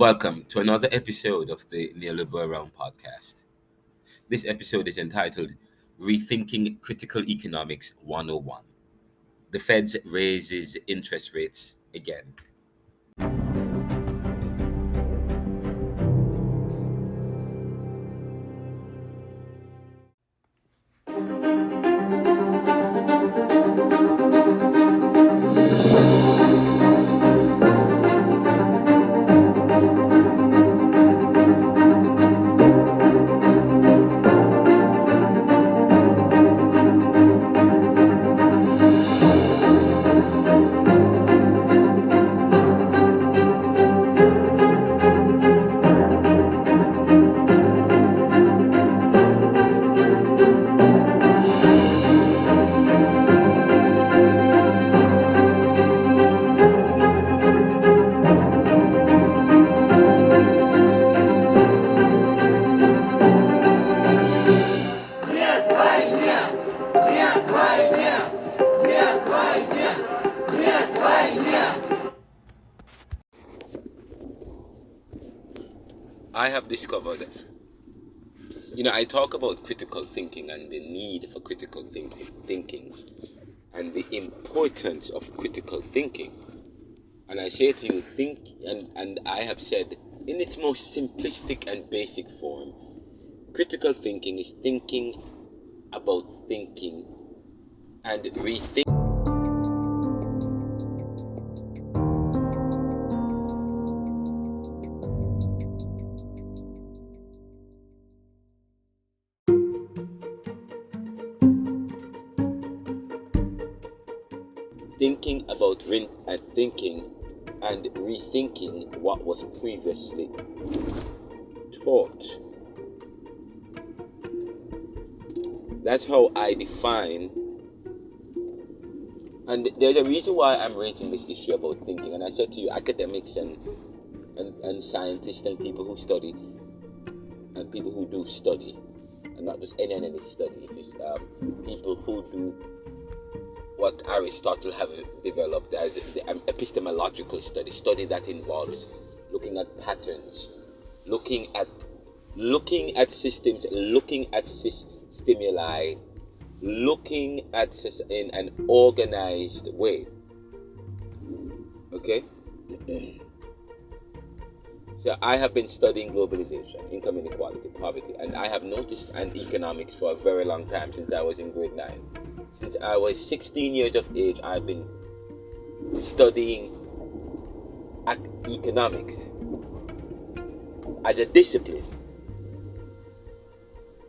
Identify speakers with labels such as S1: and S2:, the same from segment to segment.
S1: Welcome to another episode of the Neoliberal Realm podcast. This episode is entitled Rethinking Critical Economics 101. The Fed raises interest rates again. I have discovered, I talk about critical thinking and the need for critical thinking and the importance of critical thinking. And I say to you, think, and I have said in its most simplistic and basic form, critical thinking is thinking about thinking and rethinking. Thinking about thinking and rethinking what was previously taught. That's how I define, and there's a reason why I'm raising this issue about thinking. And I said to you, academics and scientists and people who study and people who do study, and not just any study, if you people who do what Aristotle have developed as the epistemological study that involves looking at patterns, looking at systems, looking at stimuli, looking at in an organized way. Okay? So I have been studying globalization, income inequality, poverty, and I have noticed economics for a very long time, since I was in grade 9. Since I was 16 years of age, I've been studying economics as a discipline.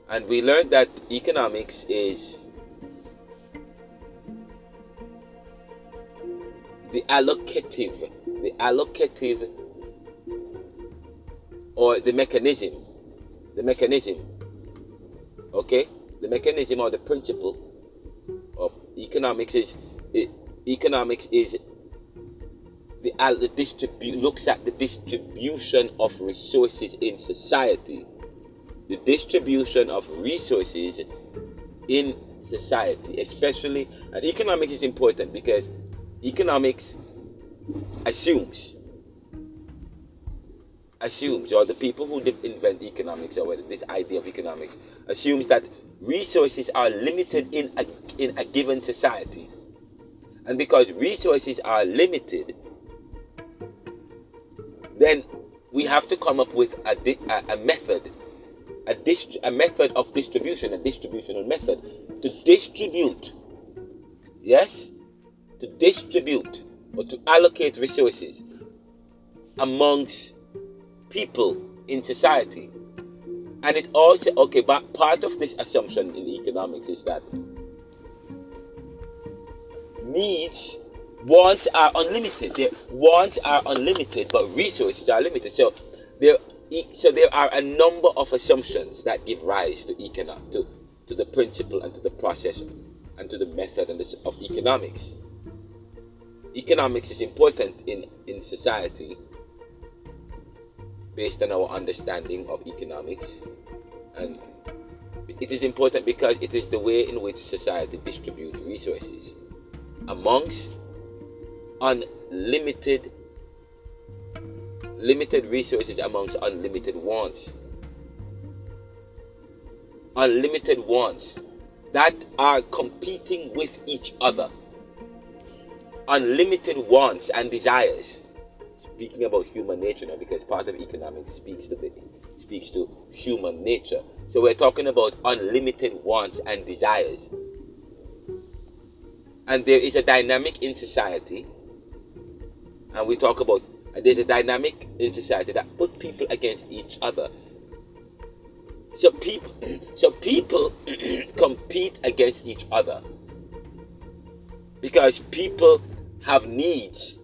S1: And we learned that economics is the allocative, or the mechanism, okay? The mechanism or the principle of economics is the looks at the distribution of resources in society. The distribution of resources in society, especially, and economics is important because economics assumes, or the people who invent economics, or this idea of economics, assumes that resources are limited in a given society. And because resources are limited, then we have to come up with a method of distribution, a distributional method to distribute, to distribute or to allocate resources amongst people in society. And it also, but part of this assumption in economics is that wants are unlimited. Their wants are unlimited, but resources are limited. So there are a number of assumptions that give rise to to the principle and to the process and to the method of economics. Economics is important in society based on our understanding of economics, and it is important because it is the way in which society distributes resources amongst unlimited limited resources amongst unlimited wants. Unlimited wants that are competing with each other. Unlimited wants and desires. Speaking about human nature now, because part of economics speaks to human nature. So we're talking about unlimited wants and desires. And there is a dynamic in society, and we talk about there's a dynamic in society that put people against each other. So people compete against each other because people have needs,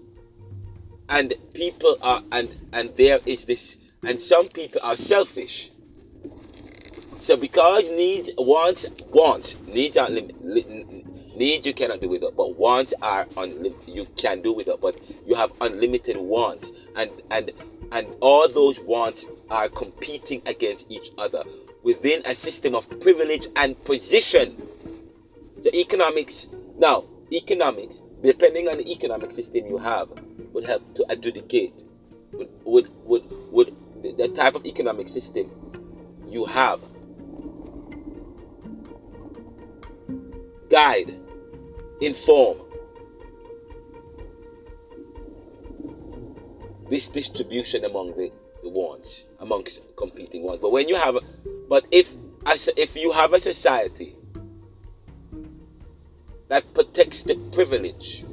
S1: and people are and there is this, and some people are selfish. So because needs are needs you cannot do without, but wants are you can do without, but you have unlimited wants, and all those wants are competing against each other within a system of privilege and position. The economics, depending on the economic system you have, would help to adjudicate would the type of economic system you have guide, inform this distribution among the wants, amongst competing wants. But if you have a society that protects the privilege,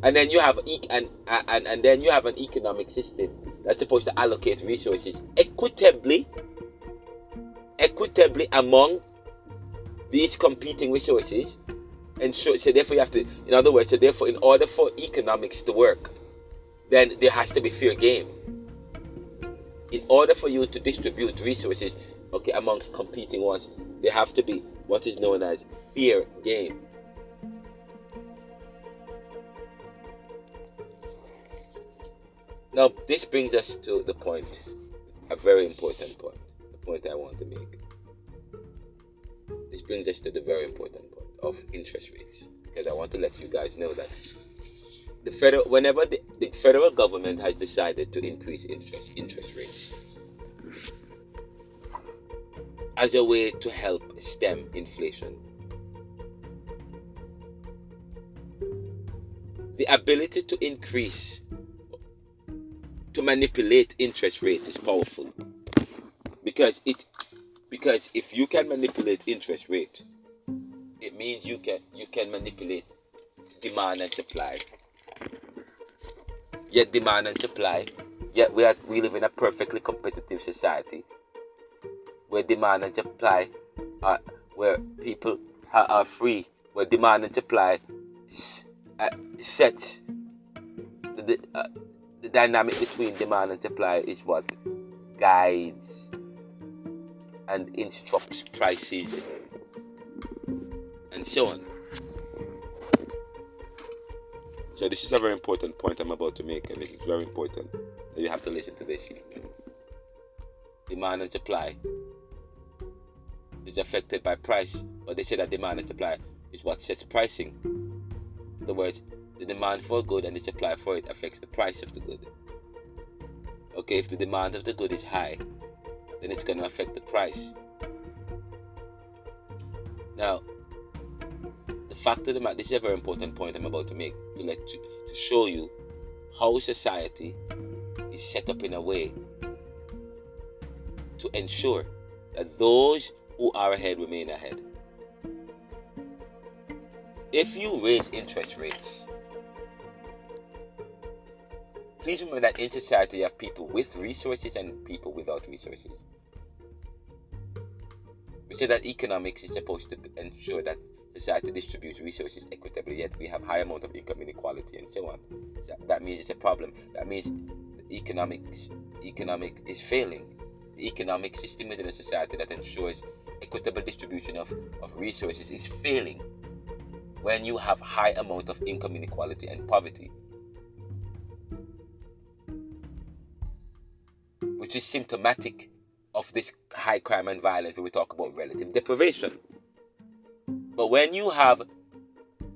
S1: and then you have and then you have an economic system that's supposed to allocate resources equitably among these competing resources, and so therefore you have to, in other words, so therefore in order for economics to work, then there has to be fair game. In order for you to distribute resources, amongst competing ones, there have to be what is known as fair game. Now this brings us to the point, a very important point, the point I want to make. This brings us to the very important point of interest rates, because I want to let you guys know that whenever the federal government has decided to increase interest rates as a way to help stem inflation, the ability to manipulate interest rate is powerful, because if you can manipulate interest rate, it means you can manipulate demand and supply. Yet demand and supply, yet we live in a perfectly competitive society where demand and supply are, where people are free, where demand and supply sets the dynamic between demand and supply is what guides and instructs prices and so on. So this is a very important point I'm about to make, and it is very important that you have to listen to this. Demand and supply is affected by price, but they say that demand and supply is what sets pricing. In other words, the demand for a good and the supply for it affects the price of the good. If the demand of the good is high, then it's going to affect the price. Now, the fact of the matter, this is a very important point I'm about to make, to show you how society is set up in a way to ensure that those who are ahead remain ahead. If you raise interest rates, please remember that in society you have people with resources and people without resources. We say that economics is supposed to ensure that society distributes resources equitably, yet we have high amount of income inequality and so on. So that means it's a problem. That means the economics is failing. The economic system within a society that ensures equitable distribution of resources is failing when you have high amount of income inequality and poverty, which is symptomatic of this high crime and violence when we talk about relative deprivation. But when you have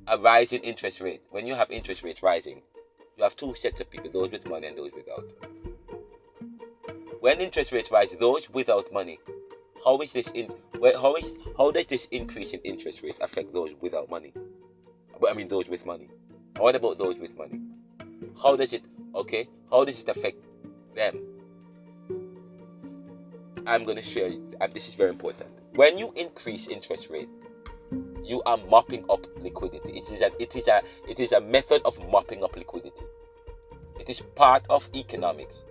S1: a rising interest rate, when you have interest rates rising, you have two sets of people, those with money and those without. when interest rates rise, those without money, how does this increase in interest rate affect those without money? Those with money. What about those with money? How does it affect them? I'm going to share, and this is very important. When you increase interest rate, you are mopping up liquidity. It is a method of mopping up liquidity. It is part of economics.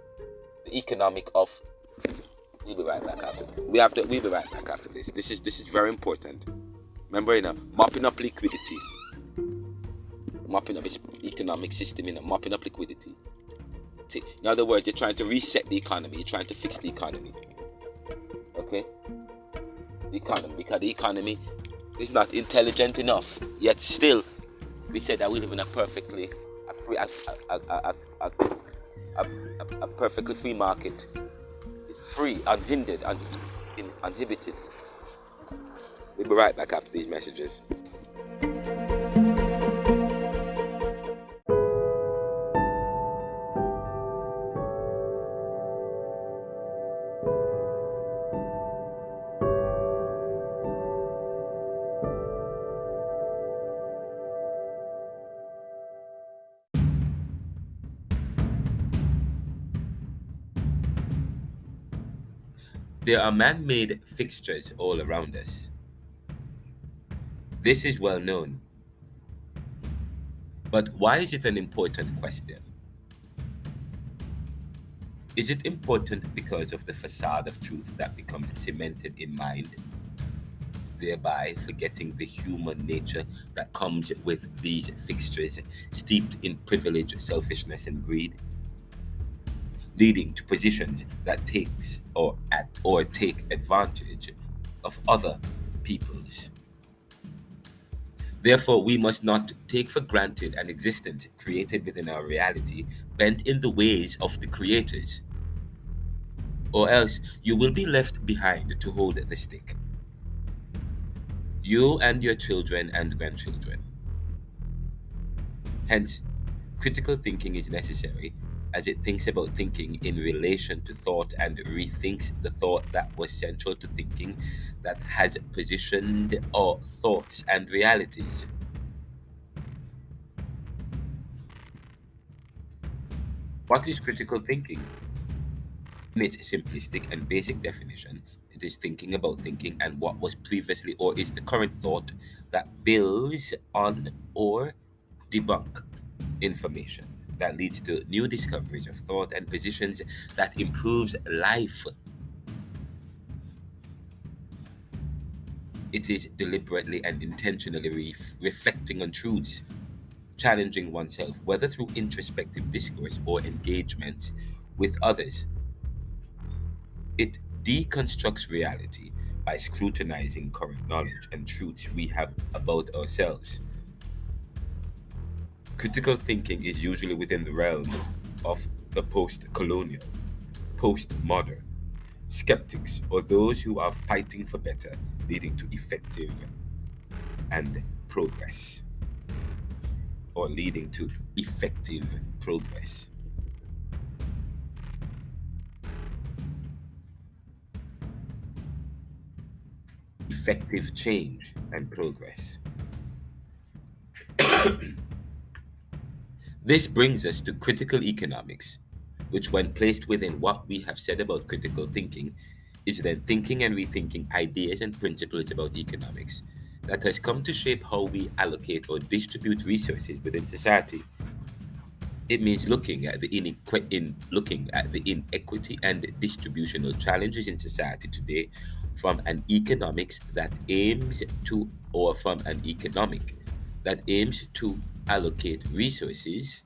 S1: The economic of. We'll be right back after. We'll be right back after this. This is very important. Remember, mopping up liquidity. Mopping up its economic system, mopping up liquidity. In other words, you're trying to reset the economy. You're trying to fix the economy. Okay? The economy, because the economy is not intelligent enough. Yet still, we said that we live in a perfectly free market. It's free, unhindered, uninhibited. We'll be right back after these messages.
S2: There are man-made fixtures all around us. This is well known. But why is it an important question? Is it important because of the facade of truth that becomes cemented in mind, thereby forgetting the human nature that comes with these fixtures, steeped in privilege, selfishness, and greed, leading to positions that take advantage of other people's? Therefore, we must not take for granted an existence created within our reality, bent in the ways of the creators, or else you will be left behind to hold the stick. You and your children and grandchildren. Hence, critical thinking is necessary, as it thinks about thinking in relation to thought and rethinks the thought that was central to thinking, that has positioned our thoughts and realities. What is critical thinking? In its simplistic and basic definition, it is thinking about thinking and what was previously or is the current thought that builds on or debunk information that leads to new discoveries of thought and positions that improves life. It is deliberately and intentionally reflecting on truths, challenging oneself, whether through introspective discourse or engagements with others. It deconstructs reality by scrutinizing current knowledge and truths we have about ourselves. Critical thinking is usually within the realm of the postcolonial, postmodern, skeptics, or those who are fighting for better, leading to effective and progress, or leading to effective progress. Effective change and progress. This brings us to critical economics, which, when placed within what we have said about critical thinking, is then thinking and rethinking ideas and principles about economics that has come to shape how we allocate or distribute resources within society. It means looking at the inequity and distributional challenges in society today from an economics that aims to, or from an economic that aims to allocate resources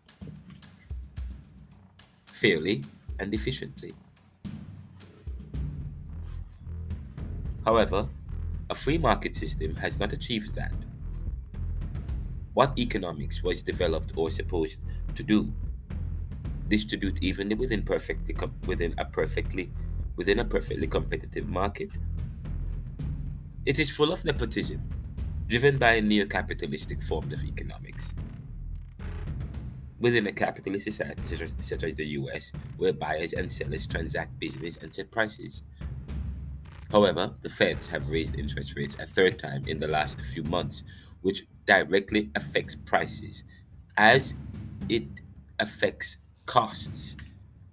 S2: fairly and efficiently. However, a free market system has not achieved that. What economics was developed or supposed to do? Distribute evenly within a perfectly competitive market. It is full of nepotism, driven by neo-capitalistic forms of economics. Within a capitalist society such as the US, where buyers and sellers transact business and set prices. However, the Feds have raised interest rates a third time in the last few months, which directly affects prices as it affects costs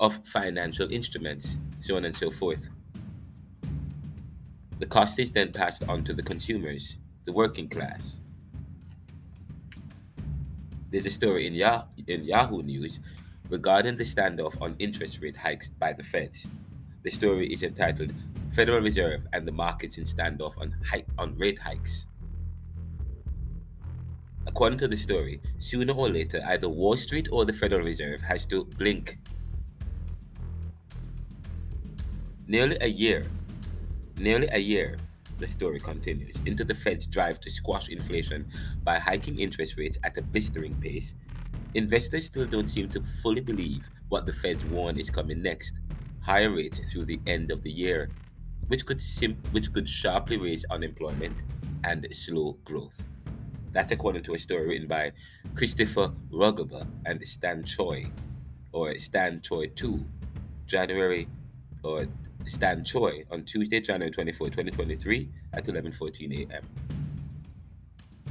S2: of financial instruments, so on and so forth. The cost is then passed on to the consumers, the working class. There's a story in Yahoo News regarding the standoff on interest rate hikes by the Feds. The story is entitled Federal Reserve and the Markets in Standoff on Rate Hikes. According to the story, sooner or later, either Wall Street or the Federal Reserve has to blink. Nearly a year, nearly a year, the story continues, into the Fed's drive to squash inflation by hiking interest rates at a blistering pace, investors still don't seem to fully believe what the Feds warn is coming next: higher rates through the end of the year, which could sharply raise unemployment and slow growth. That's according to a story written by Christopher Ruggeber and Stan Choi, or Stan Choi 2, January, or Stan Choi on Tuesday, January 24, 2023 at 11:14 a.m.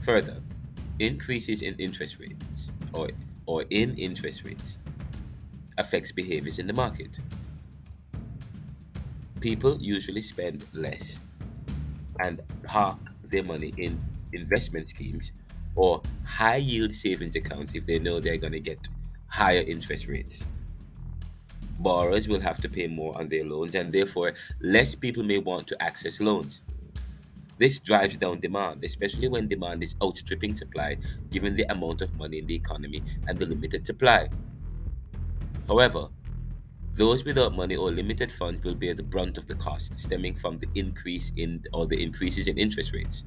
S2: Further, increases in interest rates or in interest rates affects behaviors in the market. People usually spend less and park their money in investment schemes or high yield savings accounts if they know they're going to get higher interest rates. Borrowers will have to pay more on their loans, and therefore, less people may want to access loans. This drives down demand, especially when demand is outstripping supply, given the amount of money in the economy and the limited supply. However, those without money or limited funds will bear the brunt of the cost stemming from the increases in interest rates.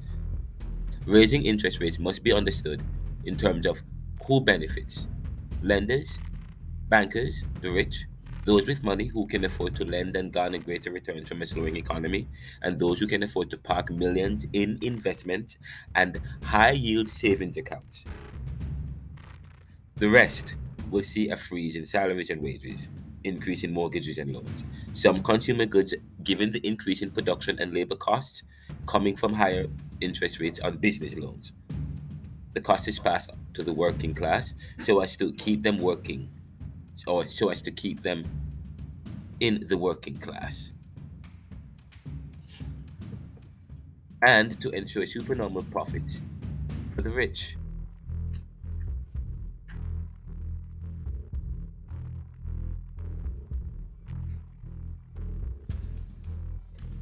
S2: Raising interest rates must be understood in terms of who benefits: lenders, bankers, the rich, those with money who can afford to lend and garner greater returns from a slowing economy, and those who can afford to park millions in investments and high yield savings accounts. The rest will see a freeze in salaries and wages, increase in mortgages and loans. Some consumer goods, given the increase in production and labor costs coming from higher interest rates on business loans. The cost is passed to the working class so as to keep them working, or so as to keep them in the working class, and to ensure supernormal profits for the rich.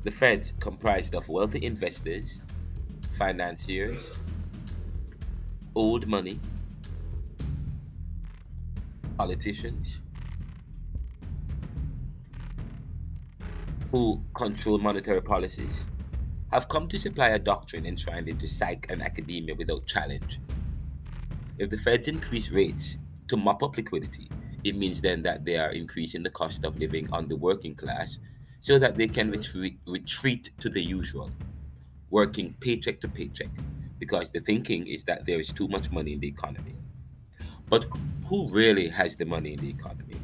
S2: The Fed, comprised of wealthy investors, financiers, old money, politicians who control monetary policies, have come to supply a doctrine enshrined into psych and academia without challenge. If the Feds increase rates to mop up liquidity, it means then that they are increasing the cost of living on the working class so that they can retreat to the usual, working paycheck to paycheck, because the thinking is that there is too much money in the economy. But who really has the money in the economy?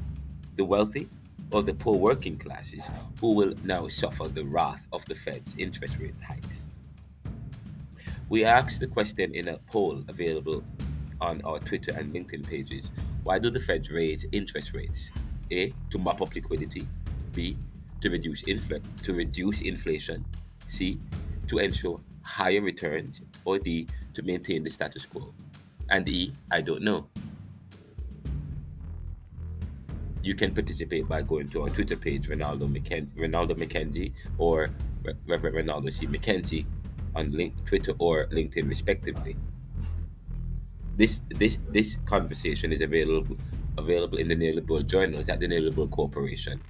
S2: The wealthy or the poor working classes who will now suffer the wrath of the Fed's interest rate hikes? We asked the question in a poll available on our Twitter and LinkedIn pages. Why do the Feds raise interest rates? A. To mop up liquidity. B. To reduce inflation. C. To ensure higher returns. Or D. To maintain the status quo. And E. I don't know. You can participate by going to our Twitter page, Ronaldo McKenzie, or Reverend Ronaldo C. McKenzie on Twitter or LinkedIn, respectively. This conversation is available in the Neoliberal journals at the Neoliberal Corporation.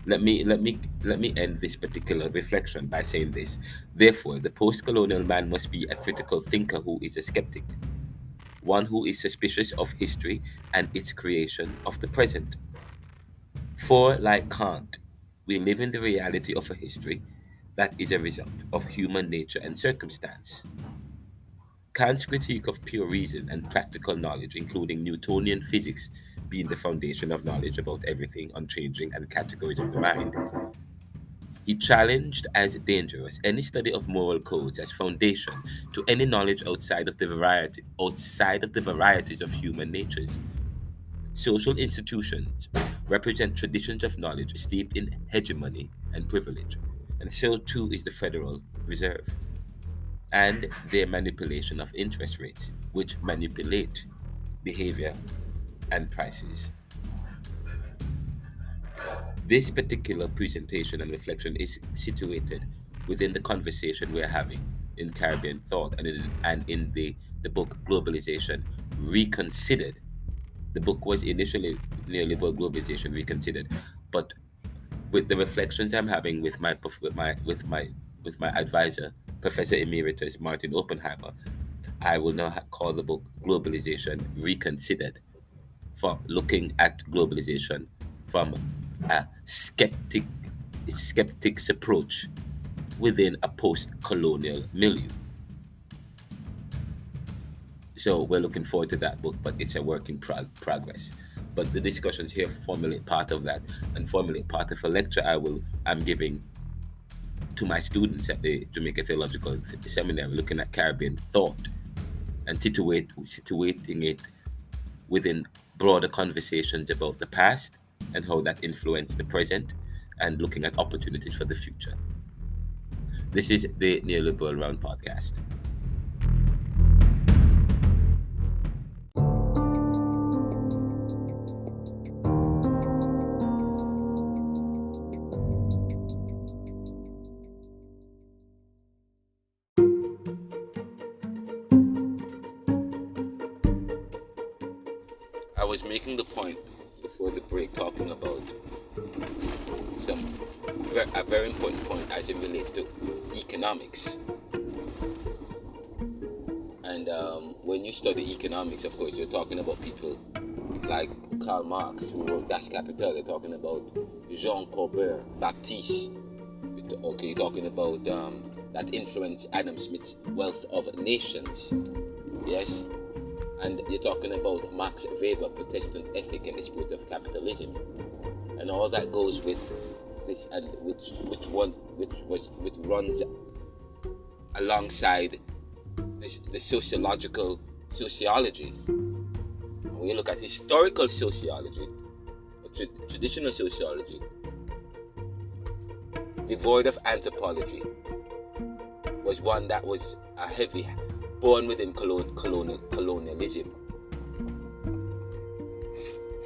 S2: Let me end this particular reflection by saying this. Therefore, the post-colonial man must be a critical thinker who is a skeptic, one who is suspicious of history and its creation of the present. For, like Kant, we live in the reality of a history that is a result of human nature and circumstance. Kant's critique of pure reason and practical knowledge, including Newtonian physics being the foundation of knowledge about everything, unchanging, and categories of the mind, he challenged as dangerous any study of moral codes as foundation to any knowledge outside of the varieties of human natures. Social institutions represent traditions of knowledge steeped in hegemony and privilege, and so too is the Federal Reserve and their manipulation of interest rates, which manipulate behavior and prices. This particular presentation and reflection is situated within the conversation we're having in Caribbean Thought and in the book Globalization Reconsidered. The book was initially Neoliberal Globalization Reconsidered, but with the reflections I'm having with my advisor, Professor Emeritus Martin Oppenheimer, I will now call the book Globalization Reconsidered, for looking at globalization from a skeptic's approach within a post-colonial milieu. So we're looking forward to that book, but it's a work in progress. But the discussions here formulate part of that and formulate part of a lecture I'm giving to my students at the Jamaica Theological Seminary, looking at Caribbean thought and situating it within broader conversations about the past and how that influenced the present, and looking at opportunities for the future. This is the Neoliberal Round Podcast.
S1: I was making the point before the break, talking about a very important point as it relates to economics. And when you study economics, of course, you're talking about people like Karl Marx, who wrote Das Kapital. You're talking about Jean Colbert, Baptiste. Okay, you're talking about that influenced Adam Smith's Wealth of Nations. Yes. And you're talking about Max Weber, Protestant Ethic and the Spirit of Capitalism, and all that goes with this, and which runs alongside the sociology. When you look at historical sociology, traditional sociology, devoid of anthropology, was one that was a heavy, born within colonialism,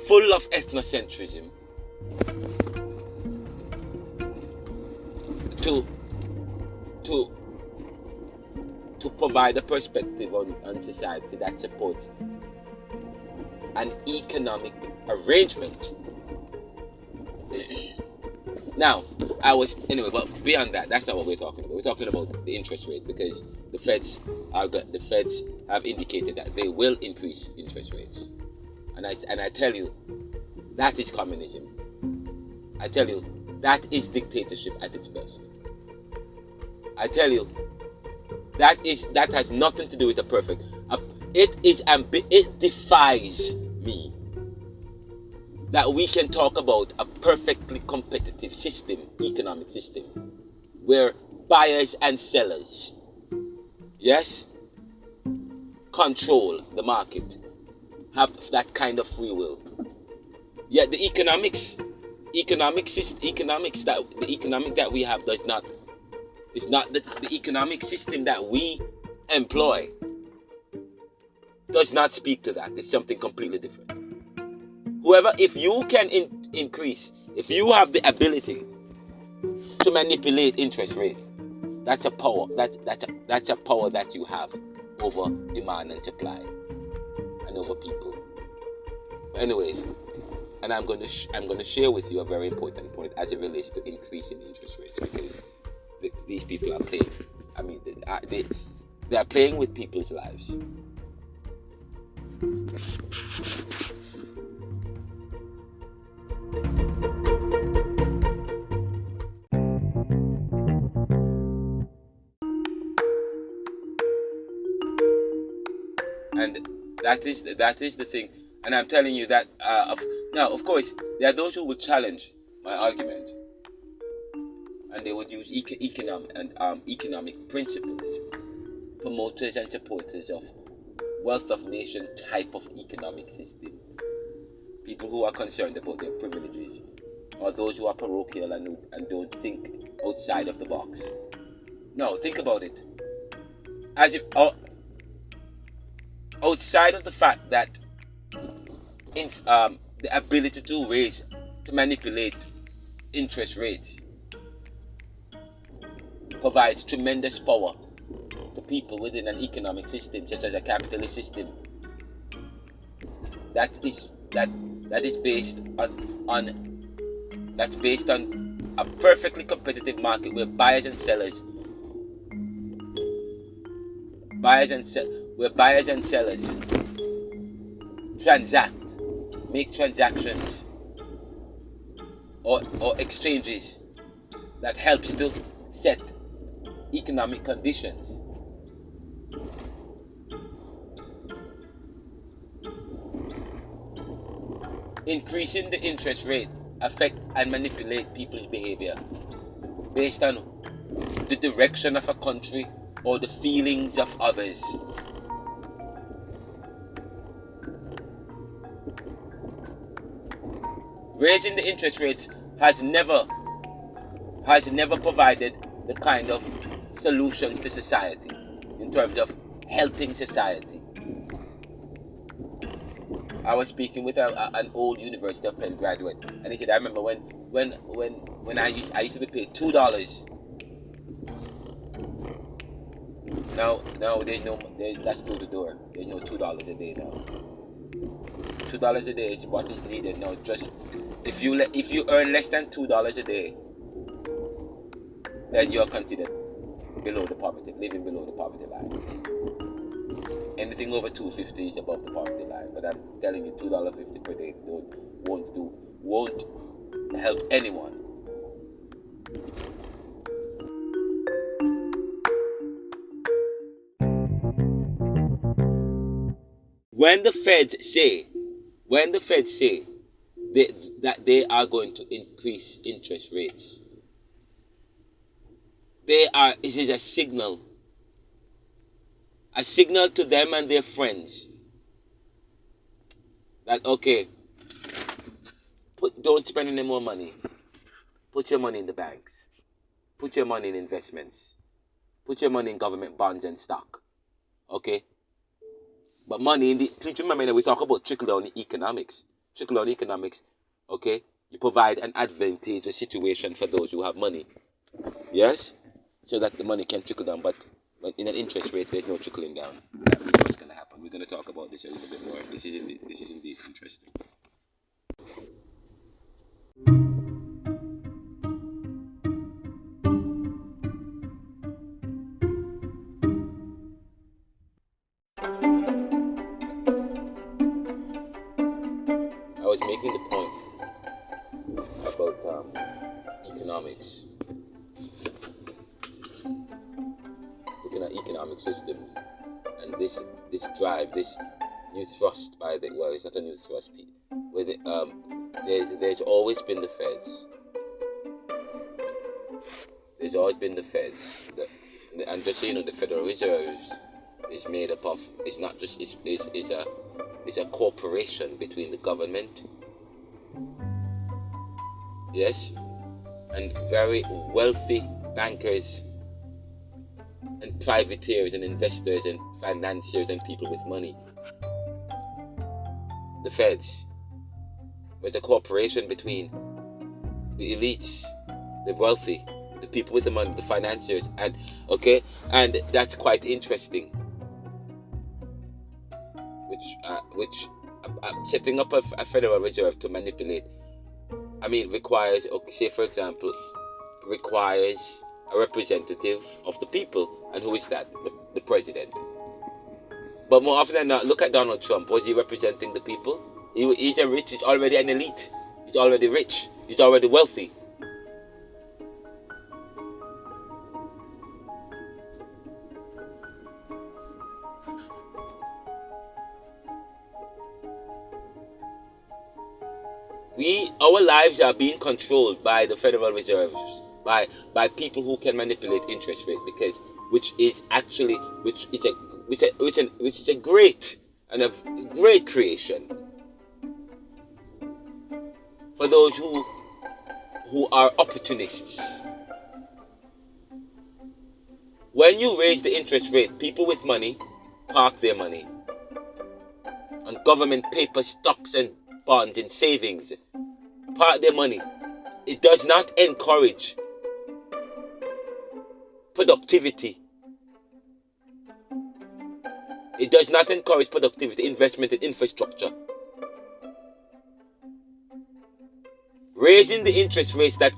S1: full of ethnocentrism, to provide a perspective on society that supports an economic arrangement. Now, but beyond that, that's not what we're talking about. We're talking about the interest rate, because the Feds have indicated that they will increase interest rates, and I tell you, that is communism. I tell you, that is dictatorship at its best. I tell you, that has nothing to do with the perfect. It defies me that we can talk about a perfectly competitive system, economic system, where buyers and sellers, yes, control the market, have that kind of free will. Yet the economic that we have is not the economic system that we employ. Does not speak to that. It's something completely different. If you can increase, if you have the ability to manipulate interest rate, that's a power. That's a power that you have over demand and supply, and over people. Anyways, and I'm going to share with you a very important point as it relates to increasing interest rates, because these people are playing. I mean, they are playing with people's lives. And that is the thing. And I'm telling you that now, of course, there are those who will challenge my argument, and they would use economic principles, promoters and supporters of wealth of nation type of economic system, people who are concerned about their privileges, or those who are parochial and don't think outside of the box. No, think about it. As if outside of the fact that the ability to manipulate interest rates provides tremendous power to people within an economic system such as a capitalist system that is based on a perfectly competitive market where buyers and sellers make transactions or exchanges that helps to set economic conditions. Increasing the interest rate affect and manipulate people's behavior based on the direction of a country or the feelings of others. Raising the interest rates has never provided the kind of solutions to society in terms of helping society. I was speaking with an old University of Penn graduate, and he said, "I remember when I used to be paid $2. Now that's through the door. There's no $2 a day now. $2 a day is what is needed now. Just if you earn less than $2 a day, then you are considered living below the poverty line. Anything over $2.50 is above the poverty line. But I'm telling you, $2.50 per day won't help anyone. When the Feds say that they are going to increase interest rates, it is a signal to them and their friends that, okay, don't spend any more money. Put your money in the banks. Put your money in investments. Put your money in government bonds and stock. Okay? But please remember that we talk about trickle-down economics. Trickle-down economics, okay? You provide an advantageous situation for those who have money. Yes? So that the money can trickle down, but in an interest rate, there's no trickling down. That's what's going to happen. We're going to talk about this a little bit more. This is indeed interesting. I was making the point about economics, looking at economic systems, and this drive, this new thrust it's not a new thrust, where there's always been the Feds. There's always been the Feds, and just so you know, the Federal Reserve is made up of. It's not just. It's a corporation between the government, yes, and very wealthy bankers and privateers and investors and financiers and people with money. The Feds was a corporation between the elites, the wealthy, the people with the money, the financiers, and that's quite interesting. Which setting up a Federal Reserve to manipulate, requires, say for example, requires a representative of the people. And who is that? The president. But more often than not, look at Donald Trump. Was he representing the people? He's already an elite. He's already rich. He's already wealthy. Our lives are being controlled by the Federal Reserve, by people who can manipulate interest rate, because which is a great and a great creation for those who are opportunists. When you raise the interest rate, people with money park their money on government paper, stocks and bonds and savings. Park their money. It does not encourage productivity. It does not encourage productivity, investment in infrastructure. Raising the interest rates that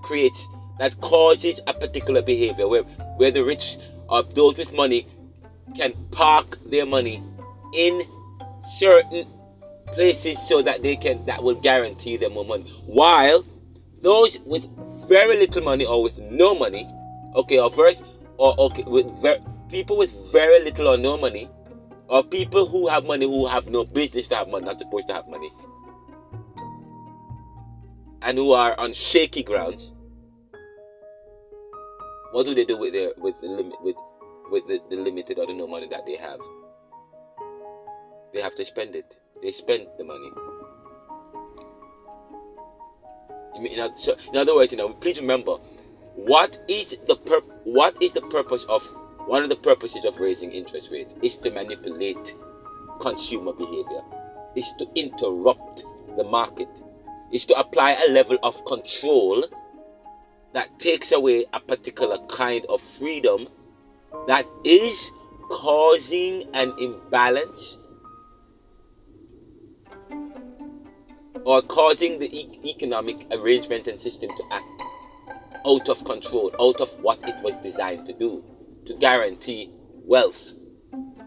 S1: causes a particular behavior where the rich or those with money can park their money in certain places so that that will guarantee them more money, while those with very little money or with no money, people with very little or no money, or people who have money who have no business to have money, not supposed to have money, and who are on shaky grounds, what do they do with the limited or the no money that they have? They have to spend it. They spend the money. In other words, please remember, what is the purpose of one of the purposes of raising interest rates is to manipulate consumer behavior, is to interrupt the market, is to apply a level of control that takes away a particular kind of freedom that is causing an imbalance or causing the economic arrangement and system to act out of control, out of what it was designed to do, to guarantee wealth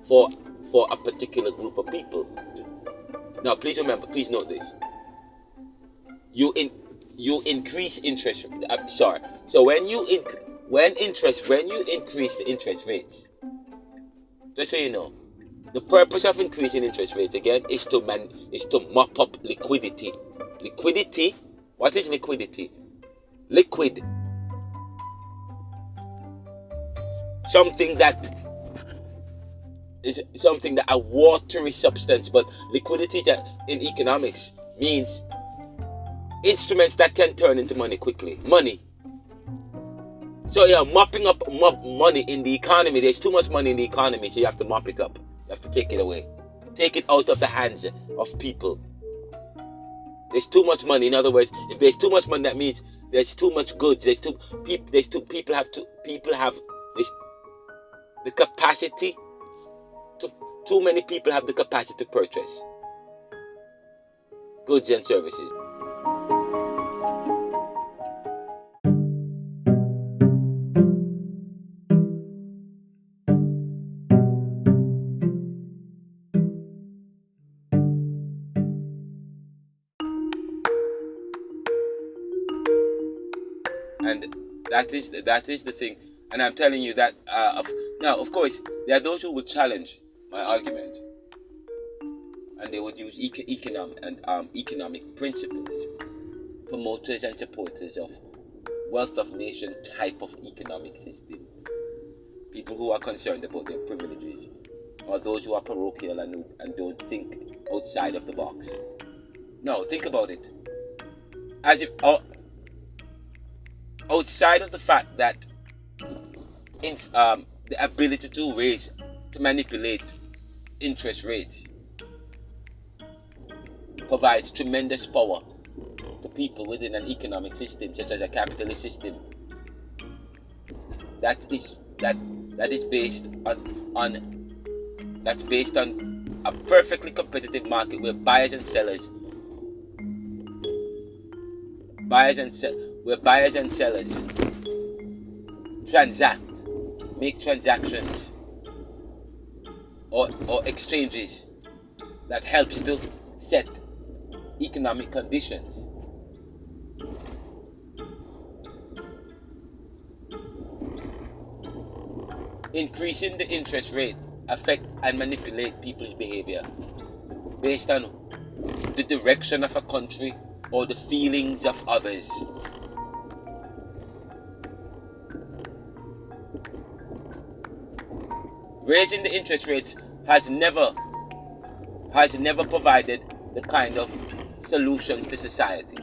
S1: for a particular group of people. Now, please remember, please note this. You increase interest. So when you increase the interest rates, just so you know, the purpose of increasing interest rates again is to mop up liquidity. Liquidity. What is liquidity? Liquid. Something that a watery substance, but liquidity in economics means instruments that can turn into money quickly. Money. So you're mopping up money in the economy. There's too much money in the economy, so you have to mop it up. You have to take it away. Take it out of the hands of people. There's too much money. In other words, if there's too much money, that means there's too much goods. People have the capacity to. Too many people have the capacity to purchase goods and services. And that is the thing. And I'm telling you that now, of course, there are those who will challenge my argument, and they would use economic principles, promoters and supporters of wealth of nation type of economic system, people who are concerned about their privileges, or those who are parochial and don't think outside of the box. No, think about it. As if outside of the fact that the ability to manipulate interest rates provides tremendous power to people within an economic system such as a capitalist system that is based on a perfectly competitive market where buyers and sellers transact, make transactions or exchanges that helps to set economic conditions. Increasing the interest rate affect and manipulate people's behavior based on the direction of a country, or the feelings of others. Raising the interest rates has never provided the kind of solutions to society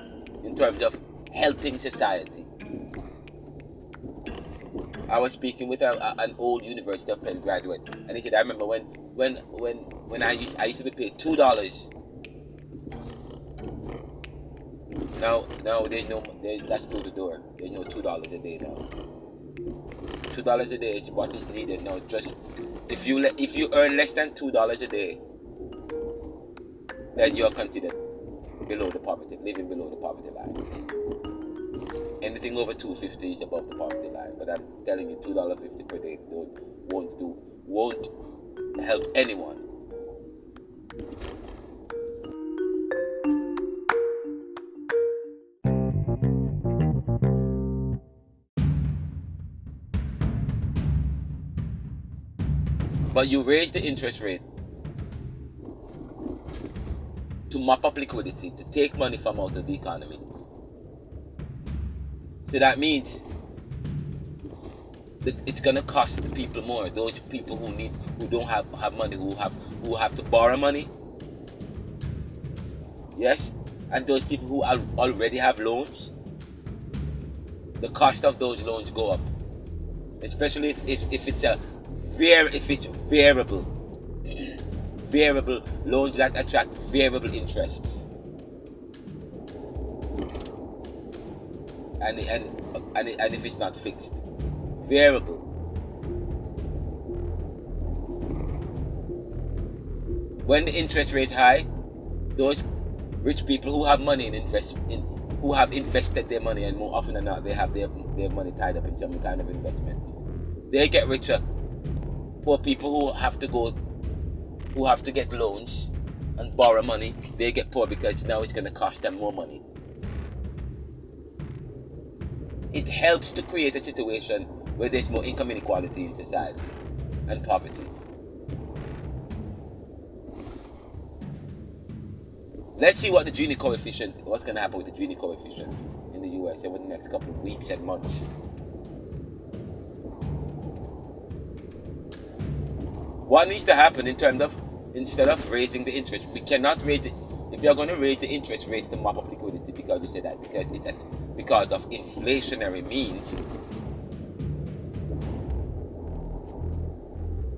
S1: in terms of helping society. I was speaking with an old University of Penn graduate, and he said, "I remember when I used to be paid $2. Now that's through the door. There's no $2 a day now. $2 a day is what is needed now. Just if you earn less than $2 a day, then you're considered living below the poverty line. Anything over $2.50 is above the poverty line. But I'm telling you, $2.50 per day won't help anyone." But you raise the interest rate to mop up liquidity, to take money from out of the economy. So that means that it's gonna cost the people more. Those people who don't have money, who have to borrow money. Yes, and those people who already have loans, the cost of those loans go up. Especially if it's variable loans that attract variable interests. And if it's not fixed, variable. When the interest rate high, those rich people who have money who have invested their money, and more often than not they have their money tied up in some kind of investment, they get richer. Poor people who have to get loans and borrow money, they get poor because now it's going to cost them more money. It helps to create a situation where there's more income inequality in society and poverty. Let's see what's going to happen with the Gini coefficient in the US over the next couple of weeks and months. What needs to happen in terms of, instead of raising the interest, we cannot raise it. If you're going to raise the interest rates to mop up liquidity, because you say that because of inflationary means,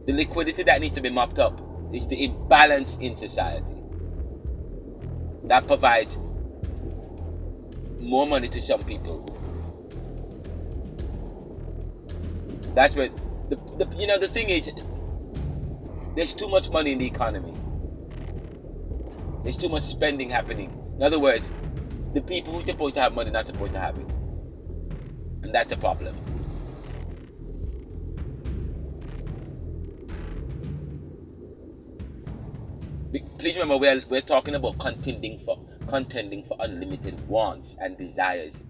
S1: the liquidity that needs to be mopped up is the imbalance in society that provides more money to some people. That's what the thing is. There's too much money in the economy. There's too much spending happening. In other words, the people who are supposed to have money are not supposed to have it. And that's a problem. Please remember, we're talking about contending for unlimited wants and desires.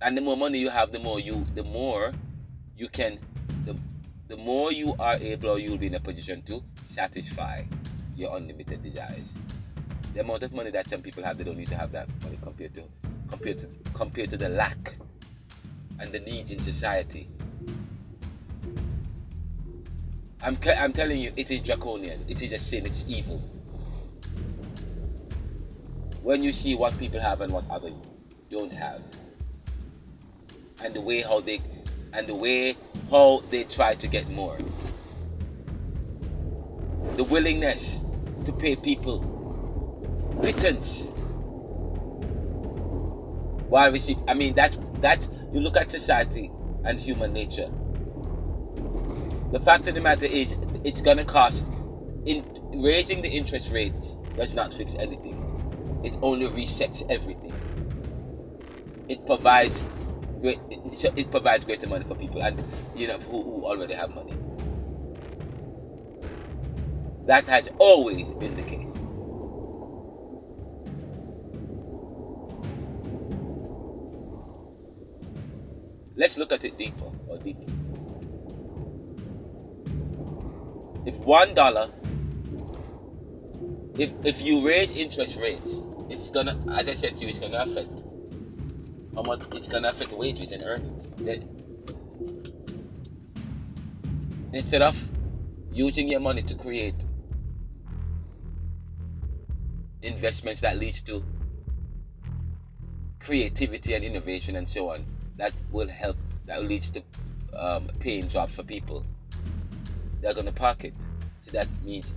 S1: And the more money you have, the more you are able, or you'll be in a position to satisfy your unlimited desires. The amount of money that some people have, they don't need to have that money compared to the lack and the needs in society. I'm telling you, it is draconian. It is a sin. It's evil. When you see what people have and what others don't have, and the way how they try to get more, the willingness to pay people pittance while receive. I mean, that you look at society and human nature. The fact of the matter is, it's gonna cost. Raising the interest rates does not fix anything. It only resets everything. It provides greater money for people, and who already have money. That has always been the case. Let's look at it deeper. If $1 if you raise interest rates, it's gonna, as I said to you, it's gonna affect how much, it's gonna affect wages and earnings. Instead of using your money to create investments that leads to creativity and innovation and so on, that will help, that leads to paying jobs for people, they're going to park it. So that means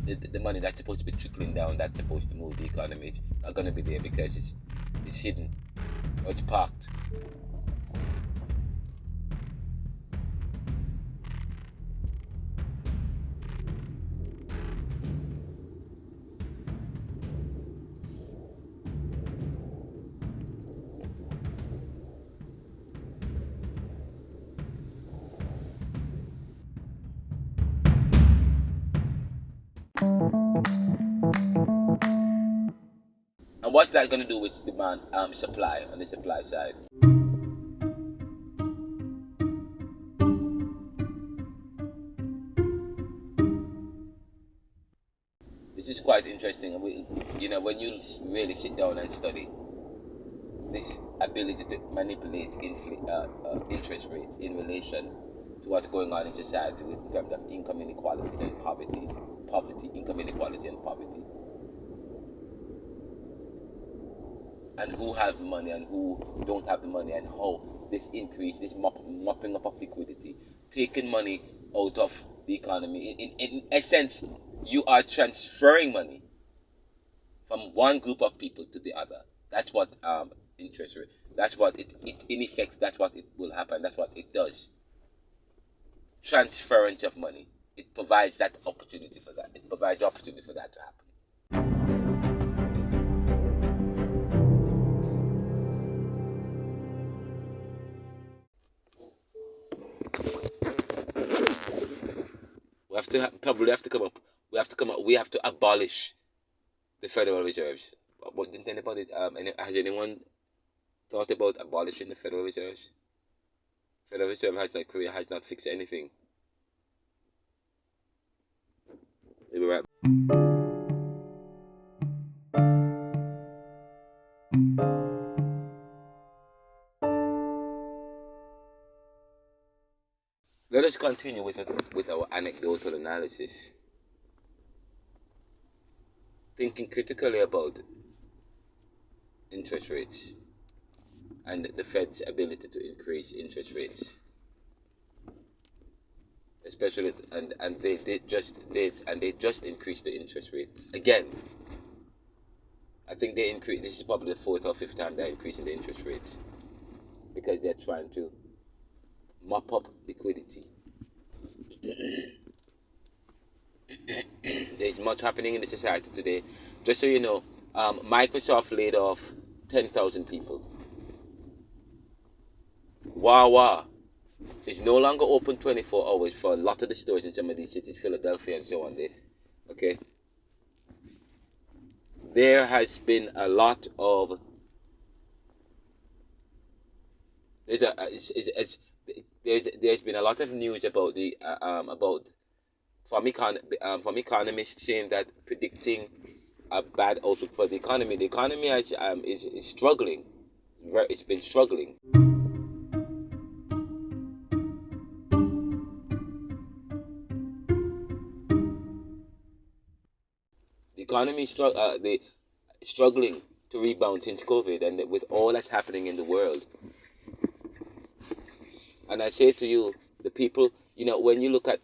S1: the money that's supposed to be trickling down, that's supposed to move the economy, it's not going to be there because it's hidden or it's parked. And what's that going to do with demand, supply on the supply side? This is quite interesting. And when you really sit down and study this ability to manipulate interest rates in relation to what's going on in society in terms of income inequalities and poverty, income inequality and poverty, and who have money and who don't have the money, and how this increase, this mopping up of liquidity, taking money out of the economy. In essence, you are transferring money from one group of people to the other. That's what interest rate. That's what it in effect. That's what it will happen. That's what it does. Transference of money. It provides that opportunity for that. It provides the opportunity for that to happen. We have to probably have to come up. We have to come up. We have to abolish the Federal Reserves. What didn't anybody? Has anyone thought about abolishing the Federal Reserves? Federal Reserve has not fixed anything. We'll be right back. Let us continue with our anecdotal analysis, thinking critically about interest rates and the Fed's ability to increase interest rates, especially and they just increased the interest rates again. I think they increased. This is probably the fourth or fifth time they're increasing the interest rates because they're trying to mop up liquidity. There's much happening in the society today. Just so you know, Microsoft laid off 10,000 people. Wawa is no longer open 24 hours for a lot of the stores in some of these cities, Philadelphia and so on. Okay. There has been a lot of there's been a lot of news about from economists saying that predicting a bad outlook for the economy. The economy is struggling. It's been struggling. The economy is struggling to rebound since COVID, and with all that's happening in the world. And I say to you, the people, when you look at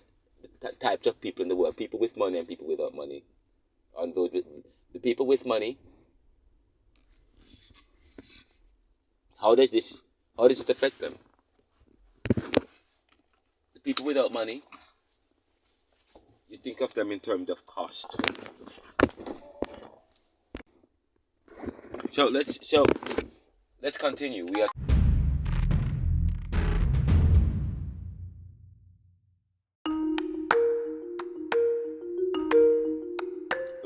S1: the types of people in the world, people with money and people without money, and the people with money, how does it affect them? The people without money, you think of them in terms of cost. So let's continue. We're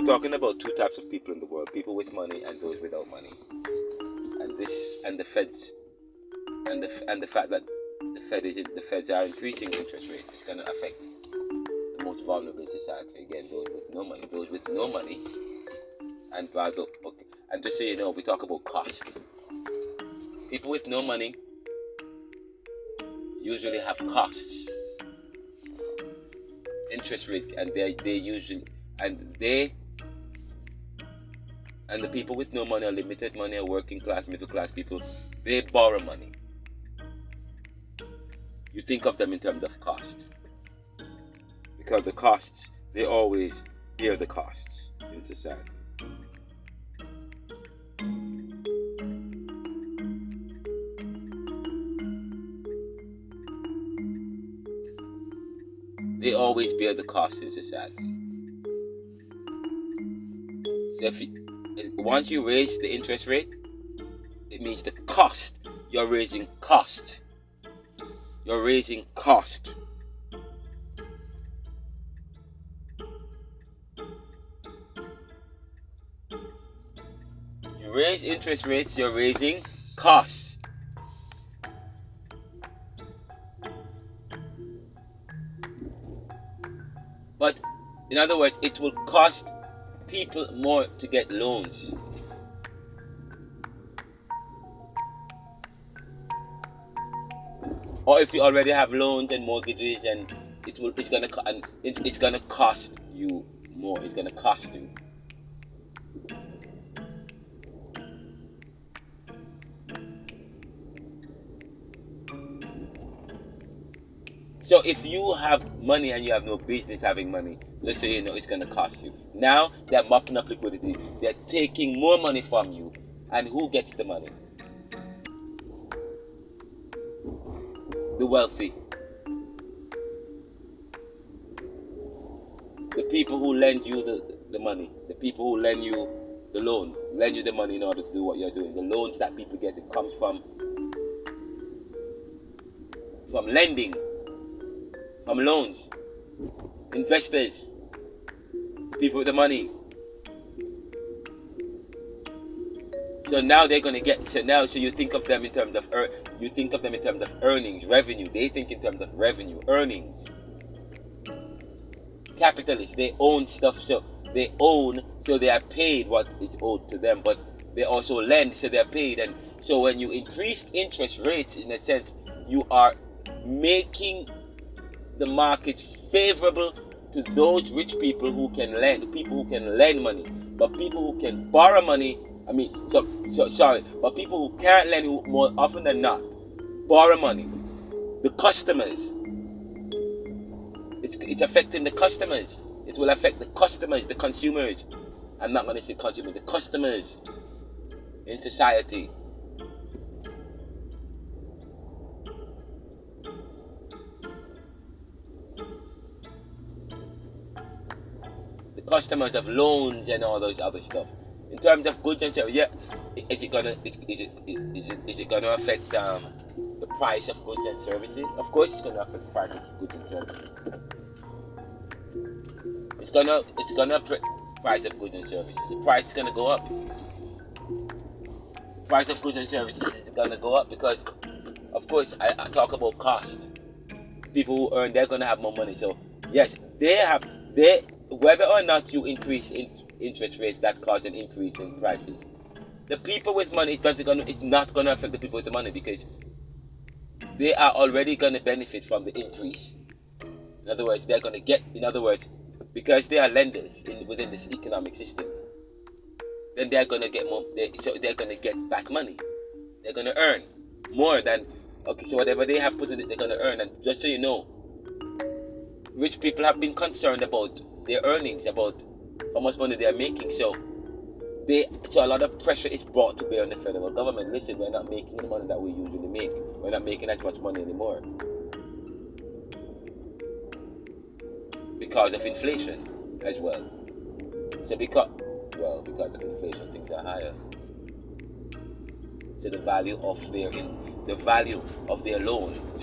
S1: talking about two types of people in the world: people with money and those without money. And the Feds and the fact that the Feds are increasing interest rates is going to affect the most vulnerable in society. Again, those with no money. Those with no money, and rather, okay. And just so you know, we talk about cost. People with no money usually have costs, interest rate, and they usually and the people with no money or limited money or working class, middle class people, they borrow money. You think of them in terms of cost, because the costs, they always bear the costs in society. They always bear the cost in society. So once you raise the interest rate, it means the cost. You're raising cost. You're raising cost. You raise interest rates, you're raising costs. But in other words, it will cost people more to get loans. Or if you already have loans and mortgages, and it's gonna cost you more. It's gonna cost you. So if you have money and you have no business having money, just so you know, it's gonna cost you. Now they're mopping up liquidity. They're taking more money from you, and who gets the money? The wealthy. The people who lend you the money. The people who lend you the loan. Lend you the money in order to do what you're doing. The loans that people get, it comes from lending. From loans. Investors. People with the money. So now they're gonna get. So you think of them in terms of earnings, revenue. They think in terms of revenue, earnings. Capitalists, they own stuff, so they are paid what is owed to them, but they also lend, so they're paid. And so when you increase interest rates, in a sense, you are making the market favorable to those rich people who can lend, money, but people who can borrow money. But people who can't lend, who more often than not borrow money. The customers. It's affecting the customers. It will affect the customers, the consumers. I'm not going to say consumers, the customers in society. The customers of loans and all those other stuff. In terms of goods and services, is it gonna affect the price of goods and services? Of course, it's gonna affect the price of goods and services. It's gonna affect the price of goods and services. The price is gonna go up. The price of goods and services is gonna go up because, of course, I talk about cost. People who earn, they're gonna have more money. So yes, whether or not you increase interest rates, that cause an increase in prices. The people with money, it's not going to affect the people with the money, because they are already going to benefit from the increase. In other words, because they are lenders within this economic system, then they're going to get more. They're going to get back money. They're going to earn more than, so whatever they have put in it, they're going to earn. And just so you know, rich people have been concerned about their earnings, about how much money they are making. So a lot of pressure is brought to bear on the federal government. Listen, we're not making the money that we usually make. We're not making as much money anymore because of inflation as well. So because of inflation, things are higher. So the value of their loans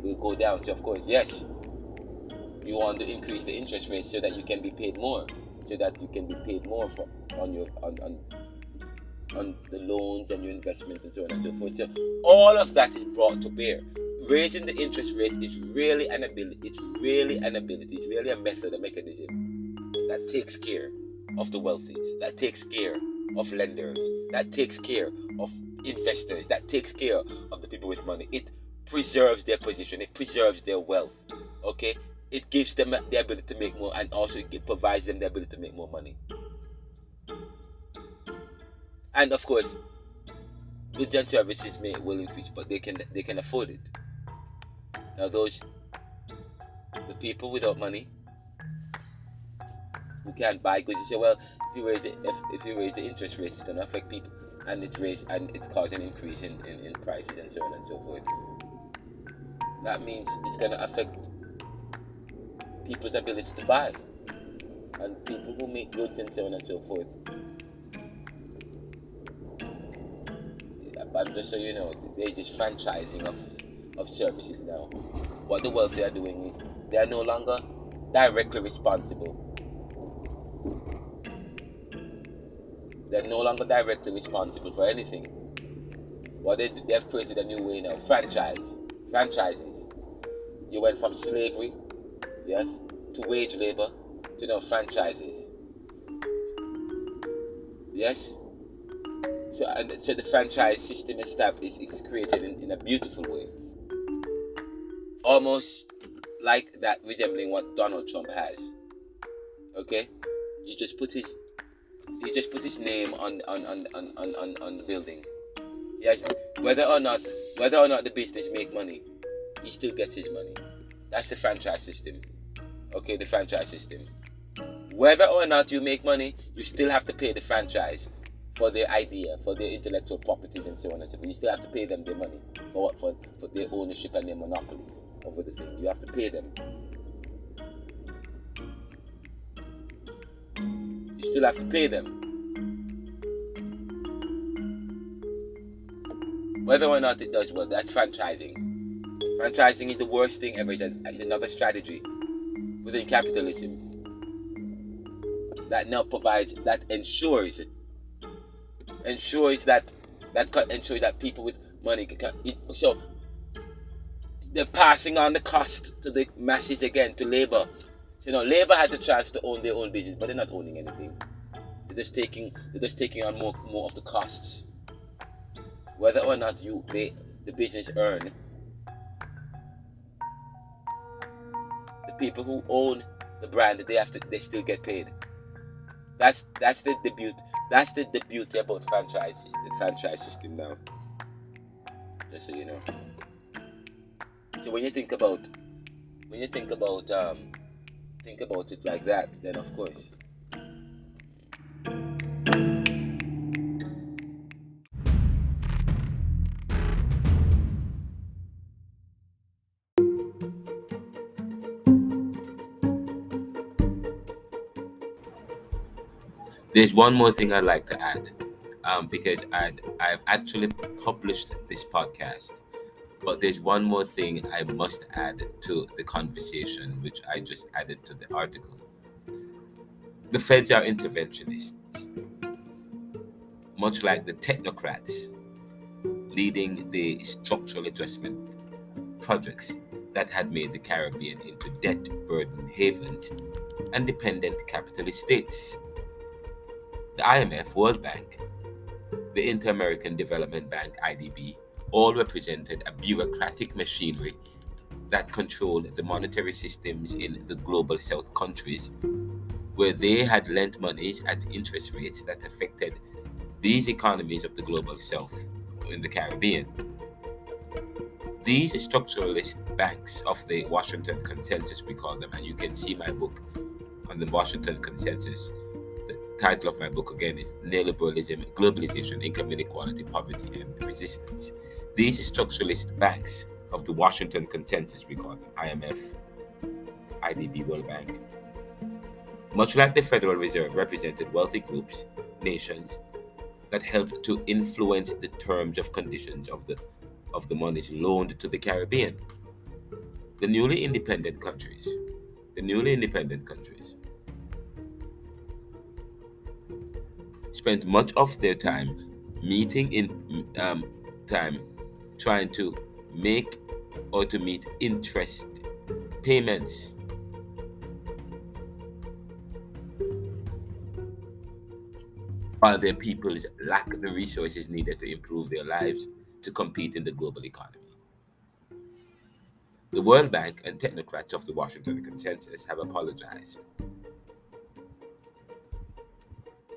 S1: will go down. So of course, yes, you want to increase the interest rate so that you can be paid more, on the loans and your investments and so on and so forth. So all of that is brought to bear. raising the interest rate is really an ability. It's really a method, a mechanism that takes care of the wealthy, that takes care of lenders, that takes care of investors, that takes care of the people with money. It preserves their position, it preserves their wealth. Okay, it gives them the ability to make more, and also it provides them the ability to make more money. And of course, goods and services will increase, but they can afford it. Now the people without money who can't buy goods, you say, well, if you raise the interest rate, it's gonna affect people, and it causes an increase in prices and so on and so forth. That means it's gonna affect people's ability to buy, and people who make goods and so on and so forth. But just so you know, they're just franchising of services now. What the wealthy are doing is they are no longer directly responsible. They're no longer directly responsible for anything. Well, they have created a new way now. Franchises. You went from slavery, yes, to wage labor, to now franchises. Yes? So the franchise system is created in a beautiful way. Almost like that, resembling what Donald Trump has. Okay? You just put his name on the building. Yes, whether or not the business make money, he still gets his money. That's the franchise system. Okay, the franchise system. Whether or not you make money, you still have to pay the franchise for their idea, for their intellectual properties and so on and so forth. You still have to pay them their money for their ownership and their monopoly over the thing. You have to pay them. You still have to pay them. Whether or not it does well, that's franchising. Franchising is the worst thing ever. It's another strategy within capitalism that now ensures that people with money can. So they're passing on the cost to the masses again, to labor. So, labor has a chance to own their own business, but they're not owning anything. They're just taking on more of the costs. Whether or not the business earn, the people who own the brand, they still get paid. That's the beauty about the franchise system now. Just so you know. So when you think about it like that, then of course.
S2: There's one more thing I'd like to add, because I've actually published this podcast, but there's one more thing I must add to the conversation, which I just added to the article. The feds are interventionists, much like the technocrats leading the structural adjustment projects that had made the Caribbean into debt-burdened havens and dependent capitalist states. The IMF, World Bank, the Inter-American Development Bank, IDB, all represented a bureaucratic machinery that controlled the monetary systems in the global South countries, where they had lent monies at interest rates that affected these economies of the global South in the Caribbean. These structuralist banks of the Washington Consensus, we call them, and you can see my book on the Washington Consensus. The title of my book again is Neoliberalism, Globalization, Income Inequality, Poverty, and Resistance. These structuralist banks of the Washington Consensus, we call them IMF, IDB, World Bank, much like the Federal Reserve, represented wealthy groups, nations, that helped to influence the terms of conditions of the monies loaned to the Caribbean. The newly independent countries spent much of their time trying to make or to meet interest payments. While their peoples lack the resources needed to improve their lives to compete in the global economy. The World Bank and technocrats of the Washington Consensus have apologized,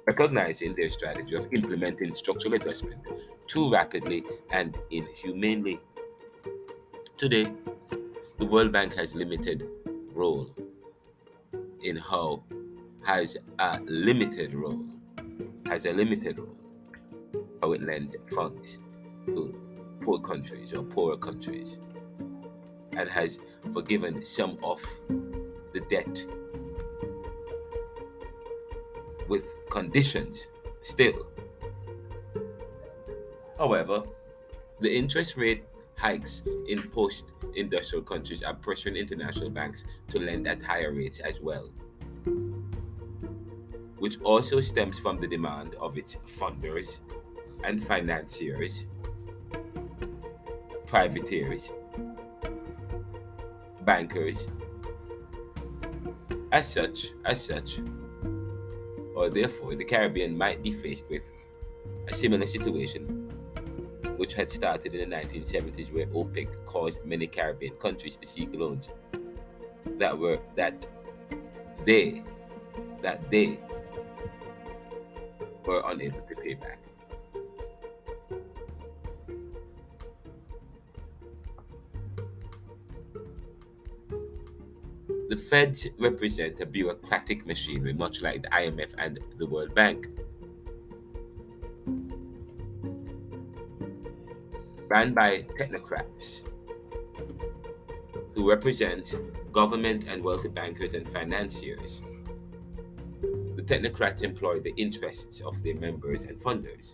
S2: recognizing their strategy of implementing structural adjustment too rapidly and inhumanely. Today, the World Bank has limited role in how has a limited role how it lends funds to poor countries or poorer countries, and has forgiven some of the debt with conditions still. However, the interest rate hikes in post-industrial countries are pressuring international banks to lend at higher rates as well, which also stems from the demand of its funders and financiers, privateers, bankers. As such, or therefore, the Caribbean might be faced with a similar situation which had started in the 1970s, where OPEC caused many Caribbean countries to seek loans that they were unable to pay back. The Feds represent a bureaucratic machinery much like the IMF and the World Bank, ran by technocrats who represent government and wealthy bankers and financiers. The technocrats employ the interests of their members and funders.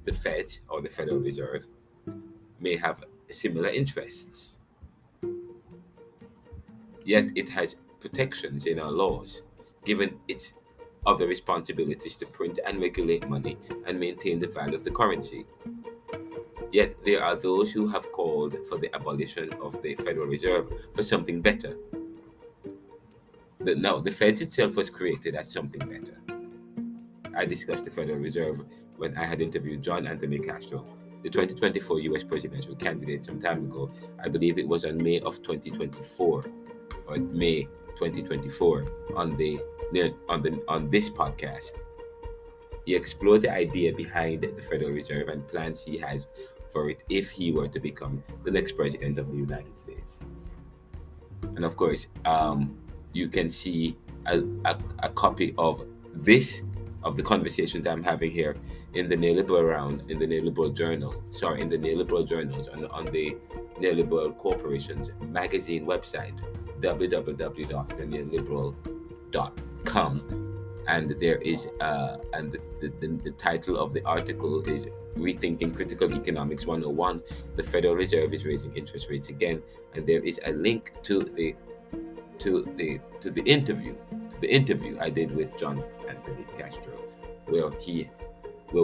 S2: The Fed, or the Federal Reserve, may have similar interests, yet it has protections in our laws, given its other responsibilities to print and regulate money and maintain the value of the currency. Yet there are those who have called for the abolition of the Federal Reserve for something better. Now, the Fed itself was created as something better. I discussed the Federal Reserve when I had interviewed John Anthony Castro, the 2024 US presidential candidate, some time ago. I believe it was on May of 2024, or May 2024, on this podcast. He explored the idea behind the Federal Reserve and plans he has for it if he were to become the next president of the United States. And of course, you can see a copy of the conversations I'm having here in the Neoliberal Journals on the Neoliberal Corporation's magazine website, www.theneoliberal.com. And there is the title of the article is Rethinking Critical Economics 101. The Federal Reserve is raising interest rates again, and there is a link to the interview I did with John Anthony Castro, where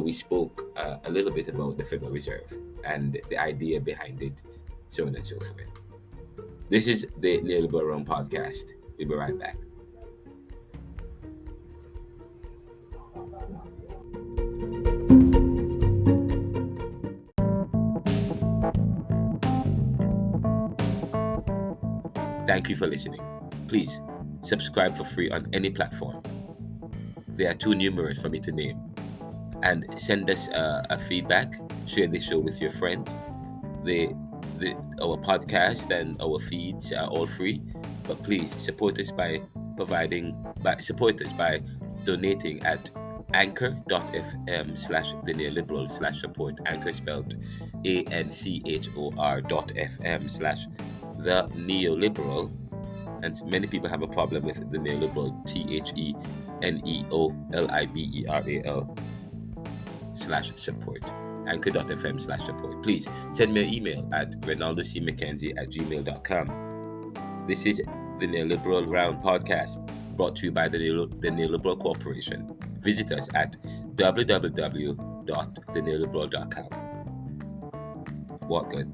S2: we spoke a little bit about the Federal Reserve and the idea behind it, so on and so forth. This is the Neoliberal Podcast. We'll be right back. Thank you for listening. Please subscribe for free on any platform. They are too numerous for me to name. And send us a feedback. Share this show with your friends. Our podcast and our feeds are all free, but please support us by donating at anchor.fm/theneoliberal/support. Anchor spelled ANCHOR.FM/the neoliberal. And many people have a problem with the neoliberal, THENEOLIBERAL/support. Anchor.fm/support. Please send me an email at ronaldocmckenzie@gmail.com. This is the Neoliberal Round Podcast, brought to you by the Neoliberal Corporation. Visit us at www.theneoliberal.com. Walk good.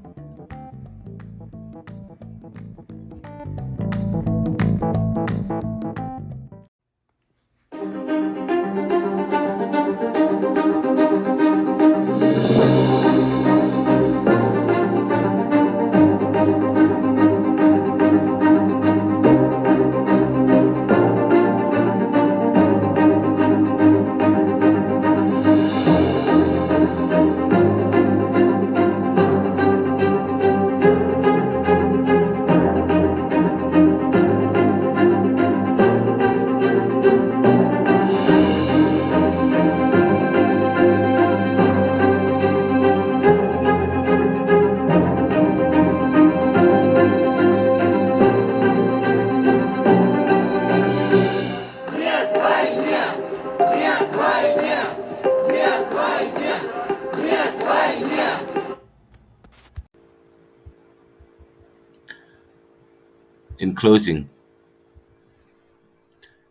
S2: In closing,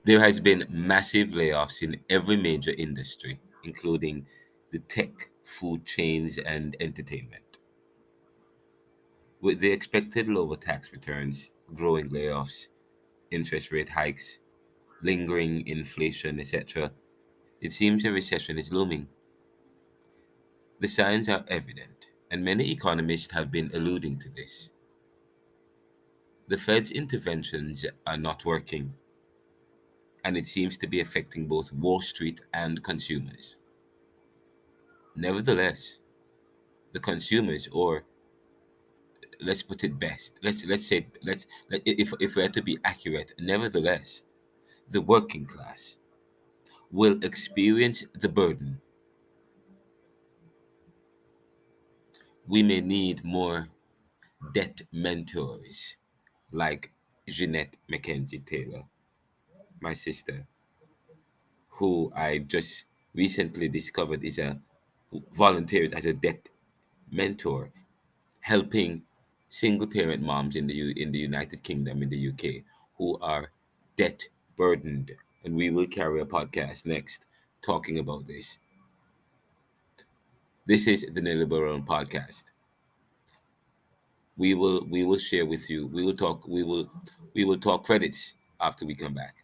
S2: there has been massive layoffs in every major industry, including the tech, food chains, and entertainment. With the expected lower tax returns, growing layoffs, interest rate hikes, lingering inflation, etc., it seems a recession is looming. The signs are evident, and many economists have been alluding to this. The Fed's interventions are not working, and it seems to be affecting both Wall Street and consumers. Nevertheless, the consumers, or let's put it best, let's say if we're to be accurate, nevertheless, the working class will experience the burden. We may need more debt mentors like Jeanette Mackenzie Taylor, my sister, who I just recently discovered is a volunteers as a debt mentor, helping single parent moms in the United Kingdom, in the UK, who are debt burdened. And we will carry a podcast next talking about this. This is the Neoliberal Podcast. We will share with you. We will talk credits after we come back.